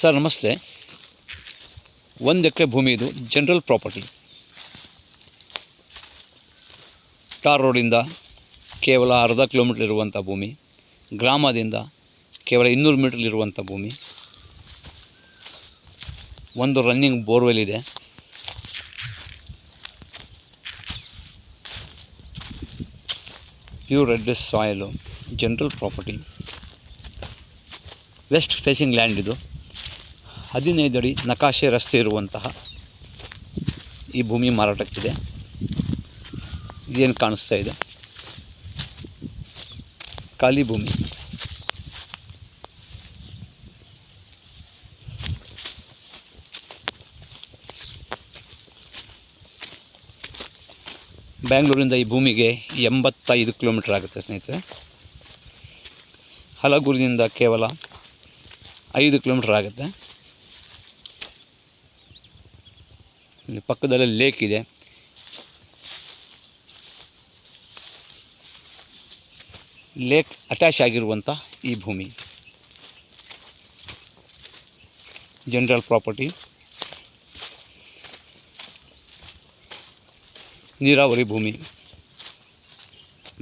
Sir ನಮಸ್ತೆ. 1 ಎಕರೆ ಭೂಮಿ ಇದು ಜನರಲ್ ಪ್ರಾಪರ್ಟಿ. ಟಾರ್ ರೋಡಿಂದ ಕೇವಲ ಅರ್ಧ ಕಿಲೋಮೀಟರ್ ಇರುವಂಥ ಭೂಮಿ, ಗ್ರಾಮದಿಂದ ಕೇವಲ 200 ಮೀಟರ್ ಇರುವಂಥ ಭೂಮಿ. ಒಂದು ರನ್ನಿಂಗ್ ಬೋರ್ವೆಲ್ ಇದೆ. Pure red soil, general property, west facing land ಇದು. 15 ಅಡಿ ನಕಾಶೆ ರಸ್ತೆ ಇರುವಂತಹ ಈ ಭೂಮಿ ಮಾರಾಟಕ್ಕಿದೆ. ಏನು ಕಾಣಿಸ್ತಾ ಇದೆ, ಖಾಲಿ ಭೂಮಿ. ಬ್ಯಾಂಗ್ಳೂರಿಂದ ಈ ಭೂಮಿಗೆ 85 ಕಿಲೋಮೀಟರ್ ಆಗುತ್ತೆ ಸ್ನೇಹಿತರೆ. ಹಲಗೂರಿನಿಂದ ಕೇವಲ 5 ಕಿಲೋಮೀಟರ್ ಆಗುತ್ತೆ. ಇಲ್ಲಿ ಪಕ್ಕದಲ್ಲೇ ಲೇಕ್ ಇದೆ. ಲೇಕ್ ಅಟ್ಯಾಚ್ ಆಗಿರುವಂಥ ಈ ಭೂಮಿ ಜನರಲ್ ಪ್ರಾಪರ್ಟಿ. ನೀರಾವರಿ ಭೂಮಿ,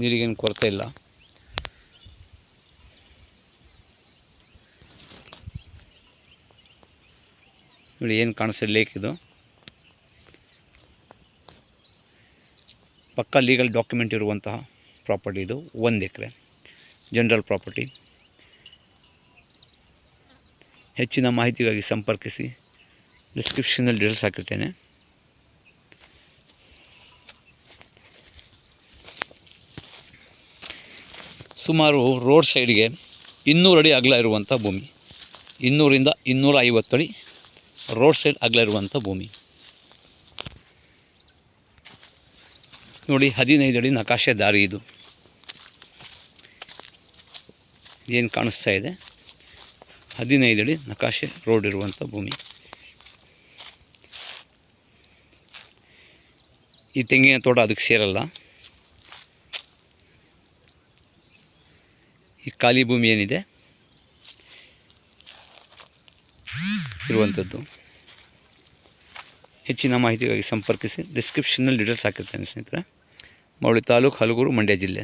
ನೀರಿಗೇನು ಕೊರತೆ ಇಲ್ಲ. ನೋಡಿ ಏನು ಕಾಣಿಸ್ತದೆ, ಲೇಕ್ ಇದು. ಪಕ್ಕಾ ಲೀಗಲ್ ಡಾಕ್ಯುಮೆಂಟ್ ಇರುವಂತಹ ಪ್ರಾಪರ್ಟಿ ಇದು. 1 ಎಕರೆ ಜನರಲ್ ಪ್ರಾಪರ್ಟಿ. ಹೆಚ್ಚಿನ ಮಾಹಿತಿಗಾಗಿ ಸಂಪರ್ಕಿಸಿ. ಡಿಸ್ಕ್ರಿಪ್ಷನಲ್ಲಿ ಡೀಟೇಲ್ಸ್ ಹಾಕಿರ್ತೇನೆ. ಸುಮಾರು ರೋಡ್ ಸೈಡ್ಗೆ 200 ಅಡಿ ಅಗಲ ಇರುವಂಥ ಭೂಮಿ. 200ರಿಂದ 250 ಅಡಿ ರೋಡ್ ಸೈಡ್ ಅಗಲ ಇರುವಂಥ ಭೂಮಿ. ನೋಡಿ 15 ಅಡಿ ನಕಾಶೆ ದಾರಿ ಇದು. ಏನು ಕಾಣಿಸ್ತಾ ಇದೆ, 15 ಅಡಿ ನಕಾಶೆ ರೋಡ್ ಇರುವಂಥ ಭೂಮಿ. ಈ ತೆಂಗಿನ ತೋಟ ಅದಕ್ಕೆ ಸೇರಲ್ಲ. ಈ ಖಾಲಿ ಭೂಮಿ ಏನಿದೆ ಇರುವಂಥದ್ದು. ಹೆಚ್ಚಿನ ಮಾಹಿತಿಗಾಗಿ ಸಂಪರ್ಕಿಸಿ. ಡಿಸ್ಕ್ರಿಪ್ಷನ್ನಲ್ಲಿ ಡೀಟೇಲ್ಸ್ ಹಾಕಿರ್ತೇನೆ ಸ್ನೇಹಿತರೆ. ಮೌಳಿ ತಾಲೂಕು, ಹಲಗೂರು, ಮಂಡ್ಯ ಜಿಲ್ಲೆ.